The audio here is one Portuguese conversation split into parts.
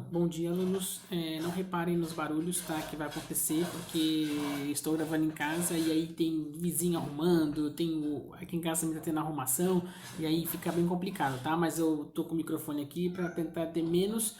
Bom dia, alunos. Não reparem nos barulhos, tá? Que vai acontecer, porque estou gravando em casa e aí tem vizinho arrumando, aqui em casa também tá tendo arrumação, e aí fica bem complicado, tá? Mas eu tô com o microfone aqui para tentar ter menos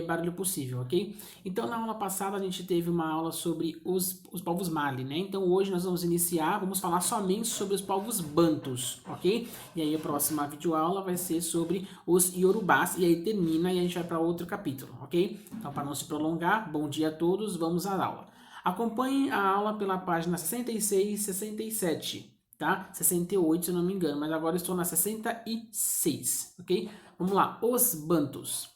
barulho possível, ok? Então, na aula passada a gente teve uma aula sobre os povos Mali, né? Então, hoje nós vamos falar somente sobre os povos Bantus, ok? E aí a próxima videoaula vai ser sobre os Yorubás, e aí termina e a gente vai para outro capítulo, ok? Então, para não se prolongar, bom dia a todos, vamos à aula. Acompanhe a aula pela página 66 e 67, tá? 68, se eu não me engano, mas agora estou na 66, ok? Vamos lá, os Bantus.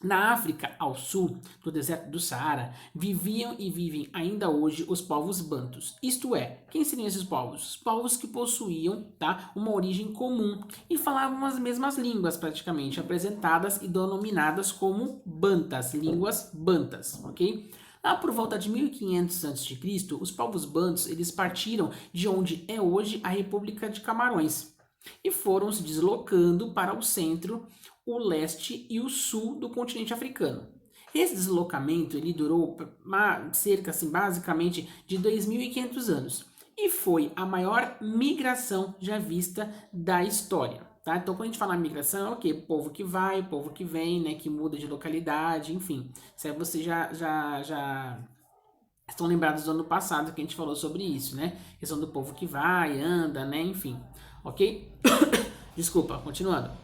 Na África ao sul do deserto do Saara, viviam e vivem ainda hoje os povos bantus. Isto é, quem seriam esses povos? Os povos que possuíam, tá, uma origem comum e falavam as mesmas línguas praticamente, apresentadas e denominadas como bantas, línguas bantas, ok? Lá por volta de 1500 a.C., os povos bantus eles partiram de onde é hoje a República de Camarões e foram se deslocando para o centro, o leste e o sul do continente africano. Esse deslocamento ele durou cerca, assim, basicamente, de 2.500 anos e foi a maior migração já vista da história. Tá? Então, quando a gente fala migração, é o quê? Povo que vai, povo que vem, né? Que muda de localidade, enfim. Isso aí você já estão lembrados do ano passado que a gente falou sobre isso, né? Questão do povo que vai, anda, né? Enfim, ok? Desculpa, continuando.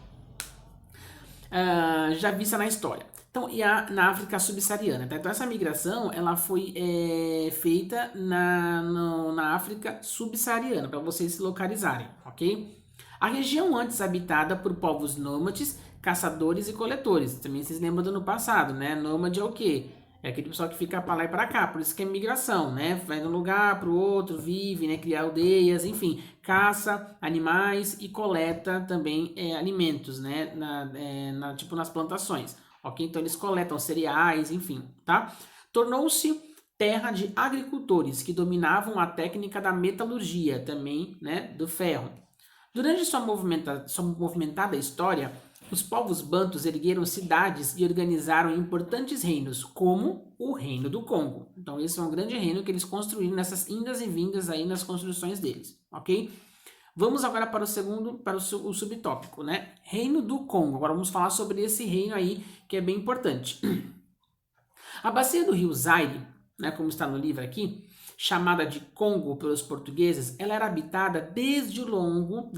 Já vista na história. Então, na África subsaariana. Tá? Então, essa migração ela foi feita na África subsaariana, para vocês se localizarem, ok? A região antes habitada por povos nômades, caçadores e coletores. Também vocês lembram do ano passado, né? Nômade é o quê? É aquele pessoal que fica para lá e para cá, por isso que é migração, né? Vai de um lugar para o outro, vive, né? Cria aldeias, enfim, caça animais e coleta também alimentos, né? Tipo nas plantações, ok? Então eles coletam cereais, enfim, tá? Tornou-se terra de agricultores que dominavam a técnica da metalurgia, também, né? Do ferro. Durante sua movimentada história, os povos bantus ergueram cidades e organizaram importantes reinos, como o Reino do Congo. Então, esse é um grande reino que eles construíram nessas indas e vindas aí nas construções deles, ok? Vamos agora para o subtópico, né? Reino do Congo. Agora vamos falar sobre esse reino aí que é bem importante. A bacia do rio Zaire, né, como está no livro aqui, chamada de Congo pelos portugueses, ela era habitada desde longo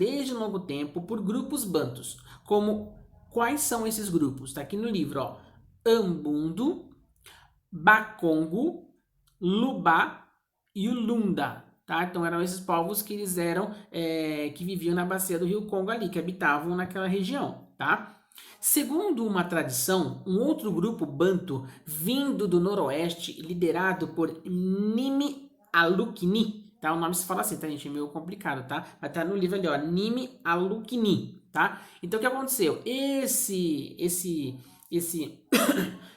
tempo por grupos bantus. Como quais são esses grupos? Está aqui no livro, ó. Ambundo, Bakongo, Luba e Ulunda. Tá? Então eram esses povos que eles eram que viviam na bacia do rio Congo ali, que habitavam naquela região, tá? Segundo uma tradição, um outro grupo banto vindo do noroeste, liderado por Nimi Alukini, tá? O nome se fala assim, tá, gente? É meio complicado, tá? Vai estar no livro ali, ó, Nimi Alukini, tá? Então o que aconteceu?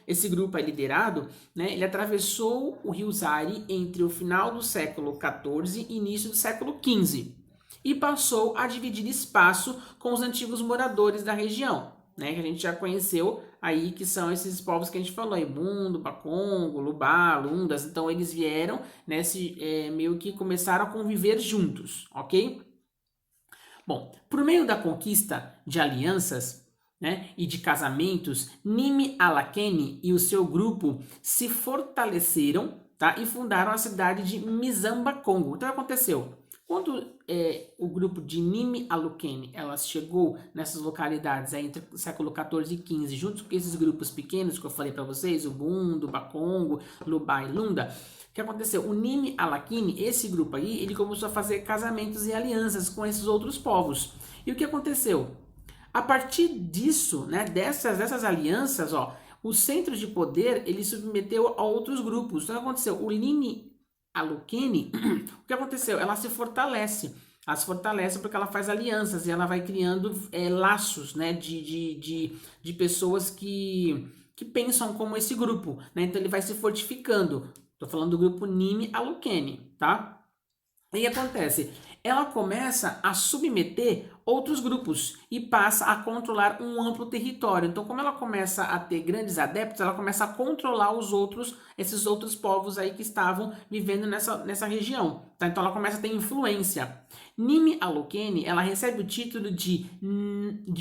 Esse grupo aí liderado, né, ele atravessou o rio Zaire entre o final do século XIV e início do século XV e passou a dividir espaço com os antigos moradores da região, né, que a gente já conheceu aí, que são esses povos que a gente falou, Ibundo, Bakongo, Lubá, Lundas. Então eles vieram, né, meio que começaram a conviver juntos, ok? Bom, por meio da conquista de alianças, né, e de casamentos, Nimi Alakene e o seu grupo se fortaleceram, tá, e fundaram a cidade de Mizamba, Congo. Então, o que aconteceu? Quando o grupo de Nimi Alukene ela chegou nessas localidades aí, entre o século XIV e XV, junto com esses grupos pequenos que eu falei para vocês, o Bundo, Bakongo, Luba e Lunda, o que aconteceu? O Nimi Alakene, esse grupo aí, ele começou a fazer casamentos e alianças com esses outros povos. E o que aconteceu? A partir disso, né, dessas alianças, ó, o centro de poder ele submeteu a outros grupos. Então, o que aconteceu? O Nimi Alukene, o que aconteceu? Ela se fortalece. Ela se fortalece porque ela faz alianças e ela vai criando laços, né, de pessoas que pensam como esse grupo, né? Então ele vai se fortificando. Estou falando do grupo Nimi Alukene, tá? E acontece, ela começa a submeter outros grupos e passa a controlar um amplo território. Então, como ela começa a ter grandes adeptos, ela começa a controlar esses outros povos aí que estavam vivendo nessa região. Tá? Então, ela começa a ter influência. Nimi Alokene, ela recebe o título de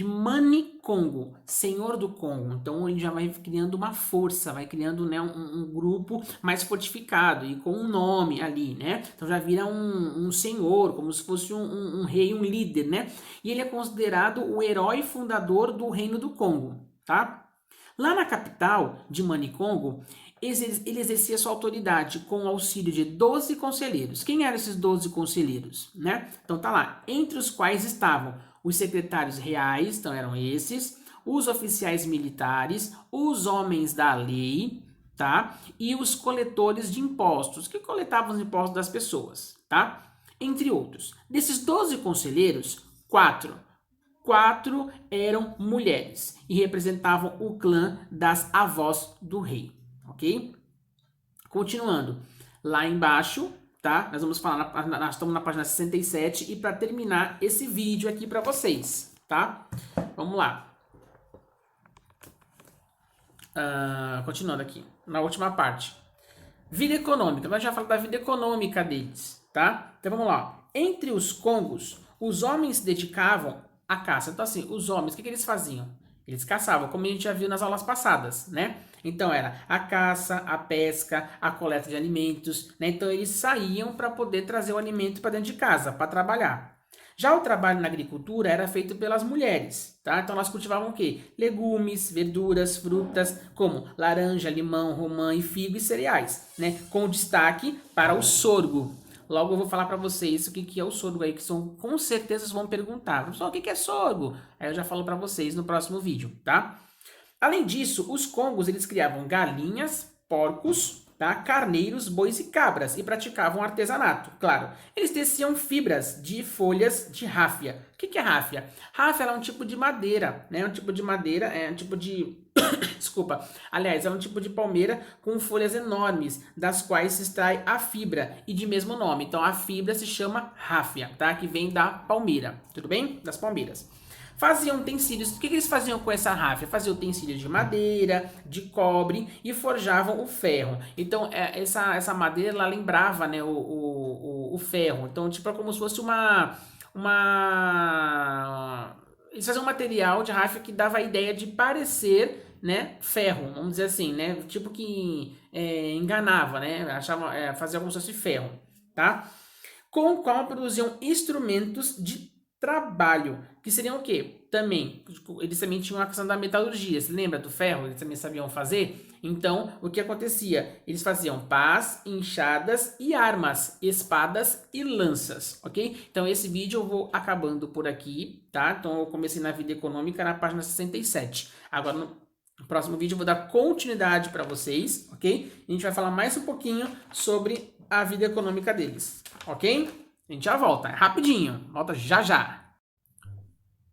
Mani Congo, Senhor do Congo. Então, ele já vai criando uma força, vai criando, né, um grupo mais fortificado e com um nome ali, né? Então, já vira um senhor, como se fosse um rei, um líder, né? E ele é considerado o herói fundador do Reino do Congo, tá? Lá na capital de Manicongo, ele exercia sua autoridade com o auxílio de 12 conselheiros. Quem eram esses 12 conselheiros, né? Então tá lá, entre os quais estavam os secretários reais, então eram esses, os oficiais militares, os homens da lei, tá? E os coletores de impostos, que coletavam os impostos das pessoas, tá? Entre outros. Desses 12 conselheiros, quatro eram mulheres e representavam o clã das avós do rei, ok? Continuando, lá embaixo, tá? Nós vamos falar, nós estamos na página 67 e para terminar esse vídeo aqui para vocês, tá? Vamos lá. Continuando aqui, na última parte. Vida econômica, nós já falamos da vida econômica deles, tá? Então vamos lá. Entre os congos, os homens se dedicavam à caça. Então assim, os homens, o que eles faziam? Eles caçavam, como a gente já viu nas aulas passadas, né? Então era a caça, a pesca, a coleta de alimentos, né? Então eles saíam para poder trazer o alimento para dentro de casa, para trabalhar. Já o trabalho na agricultura era feito pelas mulheres, tá? Então elas cultivavam o quê? Legumes, verduras, frutas, como laranja, limão, romã e figo e cereais, né? Com destaque para o sorgo. Logo eu vou falar para vocês o que é o sorgo aí, que com certeza vocês vão perguntar. Professor, o que é sorgo? Aí eu já falo para vocês no próximo vídeo, tá? Além disso, os congos eles criavam galinhas, porcos, tá? Carneiros, bois e cabras e praticavam artesanato, claro. Eles teciam fibras de folhas de ráfia. O que é ráfia? Ráfia é um tipo de madeira, né? É um tipo de madeira, é um tipo de... Desculpa. Aliás, é um tipo de palmeira com folhas enormes, das quais se extrai a fibra e de mesmo nome. Então, a fibra se chama ráfia, tá? Que vem da palmeira, tudo bem? Das palmeiras. Faziam utensílios. O que eles faziam com essa ráfia? Faziam utensílios de madeira, de cobre e forjavam o ferro. Então, essa madeira, ela lembrava, né, o ferro. Então, tipo, é como se fosse eles faziam um material de ráfia que dava a ideia de parecer, né, ferro, vamos dizer assim, né? Tipo que enganava, né? Fazia como se fosse ferro, tá? Com o qual produziam instrumentos de trabalho, que seriam o quê? Eles também tinham a questão da metalurgia, se lembra do ferro? Eles também sabiam fazer? Então, o que acontecia? Eles faziam pás, enxadas e armas, espadas e lanças, ok? Então, esse vídeo eu vou acabando por aqui, tá? Então, eu comecei na vida econômica na página 67. Agora, no próximo vídeo eu vou dar continuidade para vocês, ok? A gente vai falar mais um pouquinho sobre a vida econômica deles, ok? A gente já volta, é rapidinho, volta já já.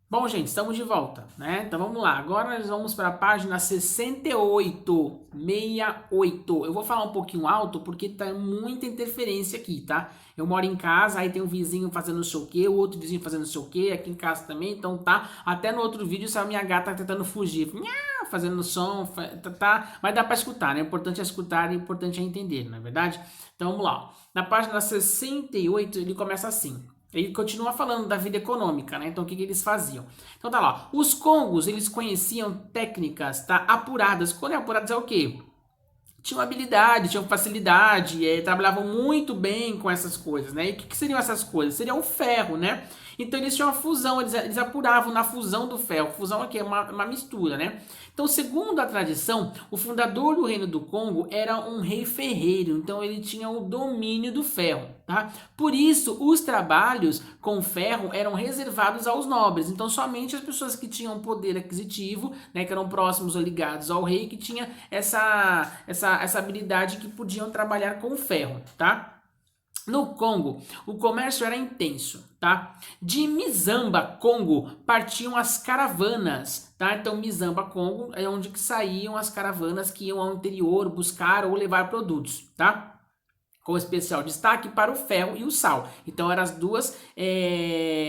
Bom, gente, estamos de volta, né? Então vamos lá, agora nós vamos para a página 68, 68. Eu vou falar um pouquinho alto porque tá muita interferência aqui, tá? Eu moro em casa, aí tem um vizinho fazendo não sei o que, o outro vizinho fazendo não sei o que, aqui em casa também, então tá. Até no outro vídeo, a minha gata tentando fugir, fazendo som, tá? Mas dá para escutar, né? O importante é escutar e o importante é entender, não é verdade? Então vamos lá. Na página 68, ele começa assim. Ele continua falando da vida econômica, né? Então, o que eles faziam? Então, tá lá. Os congos, eles conheciam técnicas, tá? Apuradas. Quando é apuradas é o quê? Tinham habilidade, tinham facilidade, trabalhavam muito bem com essas coisas, né? E o que seriam essas coisas? Seria o ferro, né? Então eles tinham a fusão, eles apuravam na fusão do ferro. Fusão aqui é uma mistura, né? Então, segundo a tradição, o fundador do Reino do Congo era um rei ferreiro, então ele tinha o domínio do ferro, tá? Por isso, os trabalhos com ferro eram reservados aos nobres, então somente as pessoas que tinham poder aquisitivo, né, que eram próximos ou ligados ao rei, que tinha essa habilidade que podiam trabalhar com ferro, tá? No Congo, o comércio era intenso, tá? De Mizamba, Congo, partiam as caravanas, tá? Então, Mizamba, Congo, é onde que saíam as caravanas que iam ao interior buscar ou levar produtos, tá? com especial destaque para o ferro e o sal. Então eram as duas,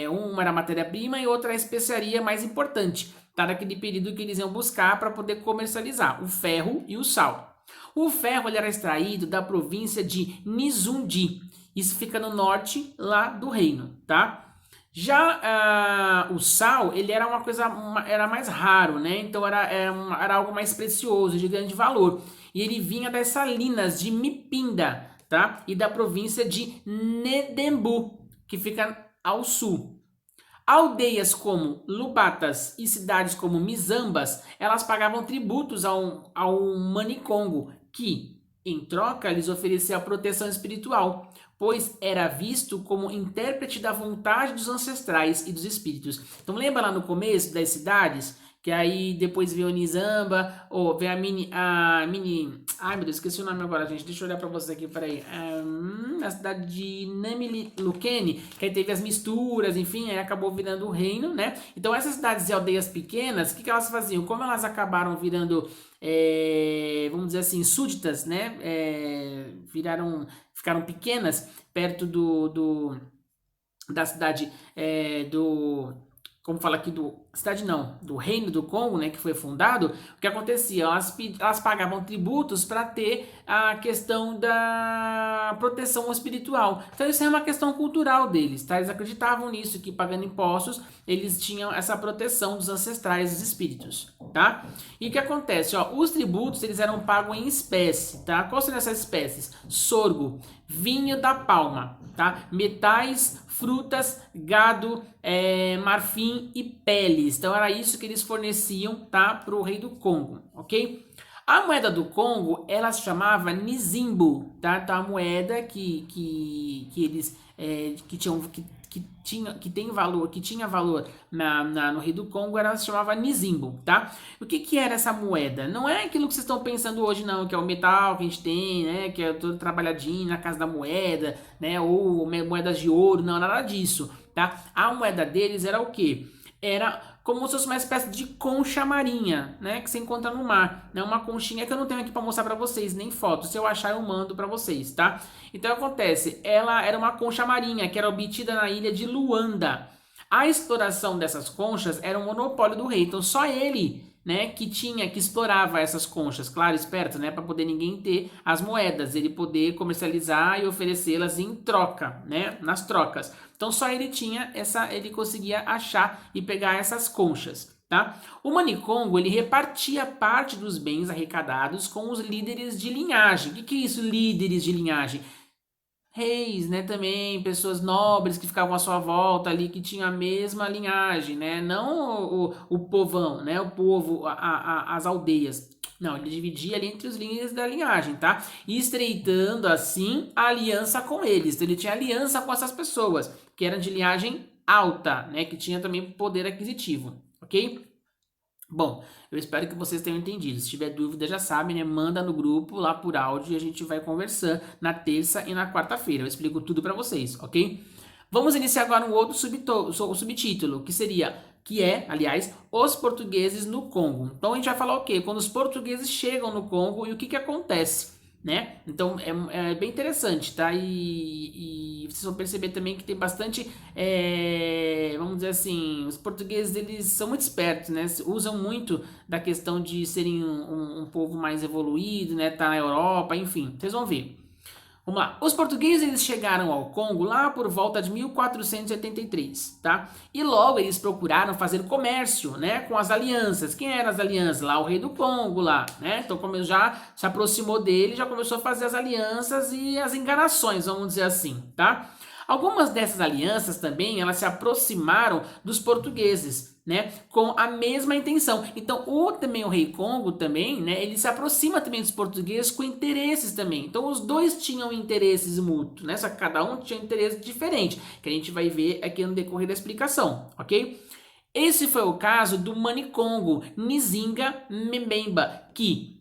uma era matéria-prima e outra a especiaria mais importante, tá? Naquele período que eles iam buscar para poder comercializar, o ferro e o sal. O ferro ele era extraído da província de Nizundi, isso fica no norte lá do reino, tá? Já o sal, ele era era mais raro, né? Então era algo mais precioso, de grande valor. E ele vinha das salinas de Mipinda, tá? E da província de Nedembu, que fica ao sul. Aldeias como Lubatas e cidades como Mizambas, elas pagavam tributos ao Manicongo, que, em troca, lhes oferecia proteção espiritual, pois era visto como intérprete da vontade dos ancestrais e dos espíritos. Então lembra lá no começo das cidades? Que aí depois veio o Nizamba, ou veio a mini... Ai, meu Deus, esqueci o nome agora, gente. Deixa eu olhar pra vocês aqui, peraí. Na cidade de Namilukeni, que aí teve as misturas, enfim, aí acabou virando o reino, né? Então essas cidades e aldeias pequenas, o que elas faziam? Como elas acabaram virando, vamos dizer assim, súditas, né? Ficaram pequenas, perto da cidade como fala aqui do Reino do Congo, né, que foi fundado. O que acontecia? Elas pagavam tributos para ter a questão da proteção espiritual. Então isso é uma questão cultural deles, tá? Eles acreditavam nisso, que pagando impostos, eles tinham essa proteção dos ancestrais, dos espíritos, tá? E o que acontece? Os tributos, eles eram pagos em espécie, tá? Quais são essas espécies? Sorgo, vinho da palma, tá? Metais, frutas, gado, marfim e peles. Então era isso que eles forneciam, tá, para o rei do Congo, ok? A moeda do Congo, ela se chamava Nizimbu, tá? Então a moeda que eles tinha valor no rei do Congo, ela se chamava Nizimbu, tá? O que era essa moeda? Não é aquilo que vocês estão pensando hoje, não, que é o metal que a gente tem, né? Que é todo trabalhadinho na casa da moeda, né? Ou moedas de ouro, não, nada disso, tá? A moeda deles era o quê? Era como se fosse uma espécie de concha marinha, né, que você encontra no mar, né, uma conchinha que eu não tenho aqui para mostrar para vocês, nem foto, se eu achar eu mando para vocês, tá? Então acontece, ela era uma concha marinha que era obtida na ilha de Luanda. A exploração dessas conchas era um monopólio do rei, então só ele, né, que explorava essas conchas, claro, esperto, né, para poder ninguém ter as moedas, ele poder comercializar e oferecê-las em troca, né, nas trocas. Então só ele ele conseguia achar e pegar essas conchas, tá? O Manicongo, ele repartia parte dos bens arrecadados com os líderes de linhagem. O que é isso, líderes de linhagem? Reis, né, também, pessoas nobres que ficavam à sua volta ali, que tinham a mesma linhagem, né, não o povão, né, o povo, as aldeias. Não, ele dividia ali entre os líderes da linhagem, tá? E estreitando, assim, a aliança com eles. Então, ele tinha aliança com essas pessoas, que eram de linhagem alta, né, que tinha também poder aquisitivo, ok? Bom, eu espero que vocês tenham entendido. Se tiver dúvida, já sabe, né? Manda no grupo lá por áudio e a gente vai conversando na terça e na quarta-feira. Eu explico tudo para vocês, ok? Vamos iniciar agora um outro subtítulo, aliás, os portugueses no Congo. Então a gente vai falar o quê? Quando os portugueses chegam no Congo e o que acontece, né? Então é bem interessante, tá? E vocês vão perceber também que tem bastante, vamos dizer assim, os portugueses eles são muito espertos, né? Usam muito da questão de serem um povo mais evoluído, né? Tá na Europa, enfim, vocês vão ver. Vamos lá. Os portugueses eles chegaram ao Congo lá por volta de 1483, tá? E logo eles procuraram fazer comércio, né, com as alianças. Quem eram as alianças? Lá o rei do Congo lá, né? Então como já se aproximou dele, já começou a fazer as alianças e as enganações, vamos dizer assim, tá? Algumas dessas alianças também, elas se aproximaram dos portugueses, né, com a mesma intenção. Então, também o rei Congo também, né, ele se aproxima também dos portugueses com interesses também. Então, os dois tinham interesses mútuos, né, só que cada um tinha um interesse diferente, que a gente vai ver aqui no decorrer da explicação, ok? Esse foi o caso do Manicongo Nzinga Mbemba, que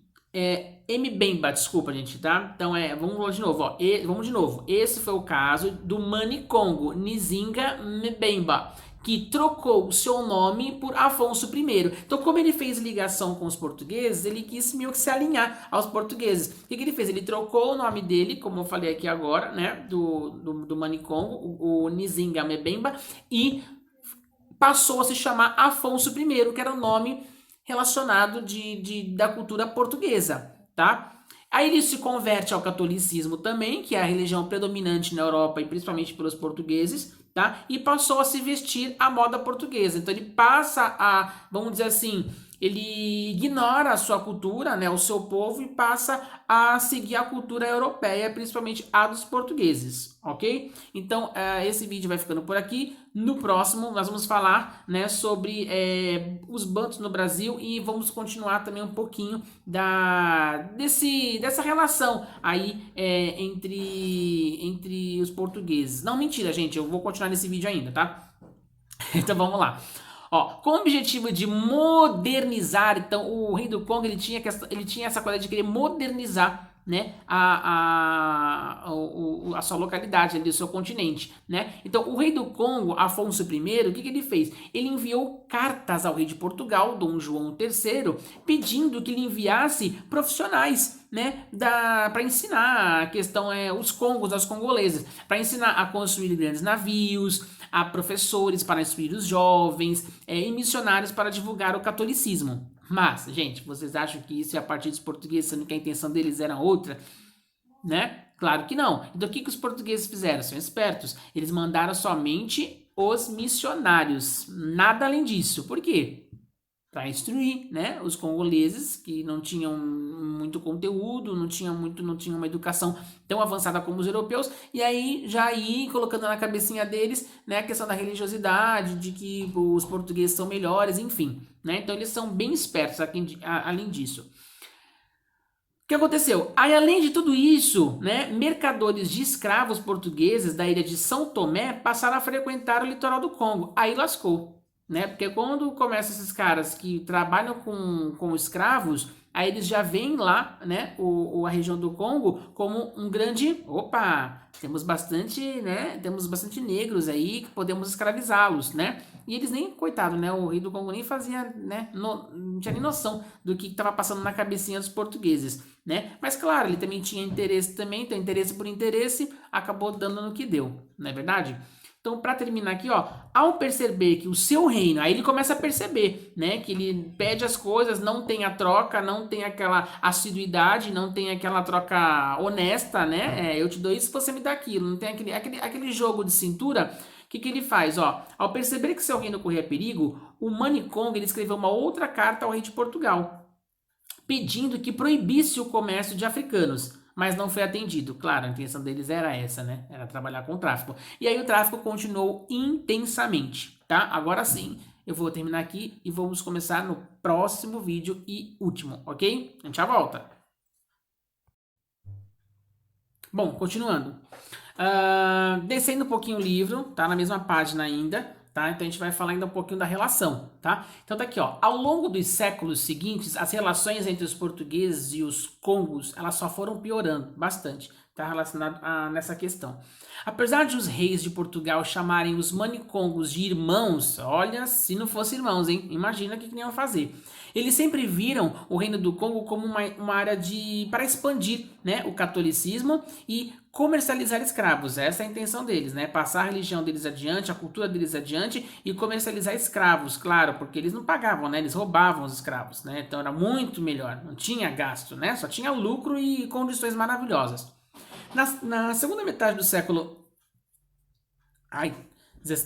Mbemba, desculpa, gente, tá? Então vamos de novo, ó. Vamos de novo. Esse foi o caso do Manicongo Nzinga Mbemba, que trocou o seu nome por Afonso I. Então, como ele fez ligação com os portugueses, ele quis meio que se alinhar aos portugueses. O que ele fez? Ele trocou o nome dele, como eu falei aqui agora, né, do Manicongo, o Nzinga Mebemba, e passou a se chamar Afonso I, que era o nome relacionado da cultura portuguesa, tá? Aí ele se converte ao catolicismo também, que é a religião predominante na Europa e principalmente pelos portugueses, tá? E passou a se vestir à moda portuguesa. Então ele passa a, vamos dizer assim, ele ignora a sua cultura, né, o seu povo, e passa a seguir a cultura europeia, principalmente a dos portugueses, ok? Então, esse vídeo vai ficando por aqui. No próximo, nós vamos falar, né, sobre os bantos no Brasil e vamos continuar também um pouquinho dessa relação aí entre os portugueses. Não, mentira, gente, eu vou continuar nesse vídeo ainda, tá? Então, vamos lá. Ó, com o objetivo de modernizar, então o rei do Congo ele tinha essa coisa de querer modernizar, né, a sua localidade, ali, o seu continente, né? Então o rei do Congo, Afonso I, o que ele fez? Ele enviou cartas ao rei de Portugal, Dom João III, pedindo que ele enviasse profissionais, né, para ensinar a questão os congos, os congoleses, para ensinar a construir grandes navios, a professores para instruir os jovens e missionários para divulgar o catolicismo. Mas, gente, vocês acham que isso é a partir dos portugueses, sendo que a intenção deles era outra, né? Claro que não. Então o que os portugueses fizeram? São espertos. Eles mandaram somente os missionários, nada além disso. Por quê? Para instruir, né, os congoleses que não tinham muito conteúdo, não tinham uma educação tão avançada como os europeus, e aí já ir colocando na cabecinha deles, né, a questão da religiosidade, de que os portugueses são melhores, enfim, né? Então eles são bem espertos além disso. O que aconteceu? Aí, além de tudo isso, né, mercadores de escravos portugueses da ilha de São Tomé passaram a frequentar o litoral do Congo. Aí lascou. Né? Porque quando começam esses caras que trabalham com escravos, aí eles já veem lá, né, a região do Congo como um grande, opa, temos bastante negros aí que podemos escravizá-los, né? E eles nem, coitado, né, o rei do Congo nem fazia, né, não tinha nem noção do que estava passando na cabecinha dos portugueses, né? Mas claro, ele também tinha interesse também, então interesse por interesse, acabou dando no que deu, não é verdade? Então, para terminar aqui, ó, ao perceber que o seu reino, aí ele começa a perceber, né, que ele pede as coisas, não tem a troca, não tem aquela assiduidade, não tem aquela troca honesta, né, eu te dou isso, você me dá aquilo, não tem aquele jogo de cintura. O que ele faz, ó? Ao perceber que seu reino corria perigo, o Manicongo ele escreveu uma outra carta ao rei de Portugal, pedindo que proibisse o comércio de africanos. Mas não foi atendido. Claro, a intenção deles era essa, né? Era trabalhar com o tráfico. E aí o tráfico continuou intensamente, tá? Agora sim, eu vou terminar aqui e vamos começar no próximo vídeo e último, ok? A gente já volta. Bom, continuando. Descendo um pouquinho o livro, tá? Na mesma página ainda. Tá? Então a gente vai falar ainda um pouquinho da relação, tá? Então tá aqui, ó. Ao longo dos séculos seguintes, as relações entre os portugueses e os congos, elas só foram piorando bastante, tá? Relacionado nessa questão. Apesar de os reis de Portugal chamarem os manicongos de irmãos, olha, se não fosse irmãos, hein? Imagina o que iam fazer. Eles sempre viram o reino do Congo como uma área para expandir, né, o catolicismo e comercializar escravos. Essa é a intenção deles, né? Passar a religião deles adiante, a cultura deles adiante e comercializar escravos, claro, porque eles não pagavam, né? Eles roubavam os escravos, né? Então era muito melhor, não tinha gasto, né? Só tinha lucro e condições maravilhosas. Na segunda metade do século...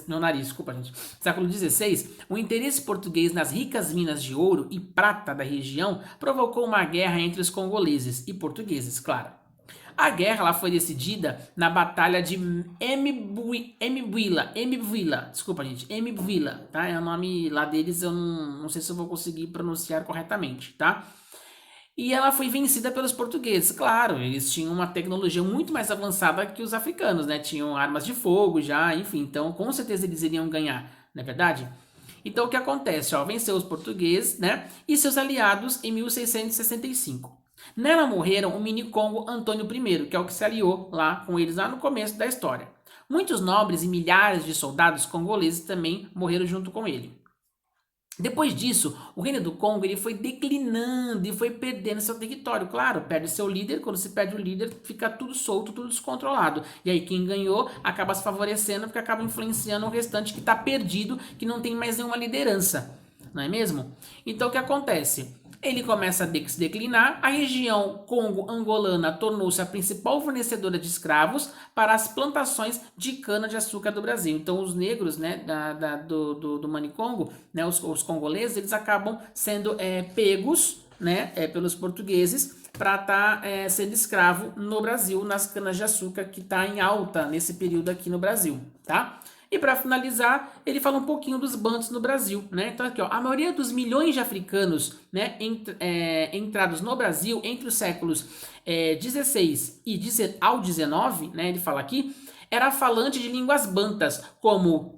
Meu nariz, desculpa, gente. Século XVI, o interesse português nas ricas minas de ouro e prata da região provocou uma guerra entre os congoleses e portugueses, claro. A guerra ela foi decidida na Batalha de Mbwila, desculpa, gente, Mbwila, tá? É o nome lá deles, eu não sei se eu vou conseguir pronunciar corretamente, tá? E ela foi vencida pelos portugueses. Claro, eles tinham uma tecnologia muito mais avançada que os africanos, né? Tinham armas de fogo já, enfim. Então, com certeza eles iriam ganhar, não é verdade? Então, o que acontece? Ó, venceu os portugueses, né? E seus aliados em 1665. Nela morreram o mini-congo Antônio I, que é o que se aliou lá com eles lá no começo da história. Muitos nobres e milhares de soldados congoleses também morreram junto com ele. Depois disso, o reino do Congo ele foi declinando e foi perdendo seu território. Claro, perde seu líder. Quando se perde o líder, fica tudo solto, tudo descontrolado. E aí quem ganhou acaba se favorecendo porque acaba influenciando o restante que está perdido, que não tem mais nenhuma liderança. Não é mesmo? Então o que acontece? Ele começa a se declinar, a região Congo-Angolana tornou-se a principal fornecedora de escravos para as plantações de cana-de-açúcar do Brasil. Então, os negros, né, do Manicongo, né, os congoleses, eles acabam sendo pegos, né, pelos portugueses para estar sendo escravo no Brasil, nas canas-de-açúcar, que está em alta nesse período aqui no Brasil, tá? E para finalizar, ele fala um pouquinho dos bantos no Brasil, né? Então aqui, ó, a maioria dos milhões de africanos, né, entrados no Brasil entre os séculos 16 ao 19, né, ele fala aqui, era falante de línguas bantas, como o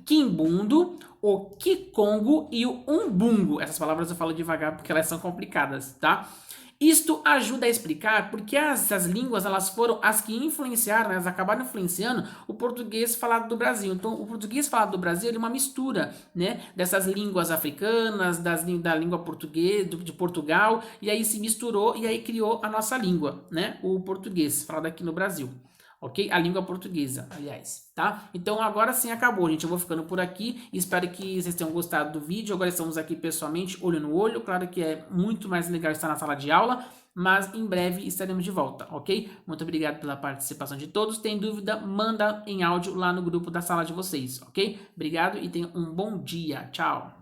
Kimbundo, o Kikongo e o Umbungo. Essas palavras eu falo devagar porque elas são complicadas, tá? Isto ajuda a explicar porque essas línguas elas foram as que influenciaram, elas acabaram influenciando o português falado do Brasil. Então, o português falado do Brasil é uma mistura, né, dessas línguas africanas, da língua portuguesa, de Portugal, e aí se misturou e aí criou a nossa língua, né, o português falado aqui no Brasil. Ok? A língua portuguesa, aliás, tá? Então agora sim acabou, gente. Eu vou ficando por aqui. Espero que vocês tenham gostado do vídeo. Agora estamos aqui pessoalmente, olho no olho. Claro que é muito mais legal estar na sala de aula, mas em breve estaremos de volta, ok? Muito obrigado pela participação de todos. Tem dúvida, manda em áudio lá no grupo da sala de vocês, ok? Obrigado e tenham um bom dia. Tchau!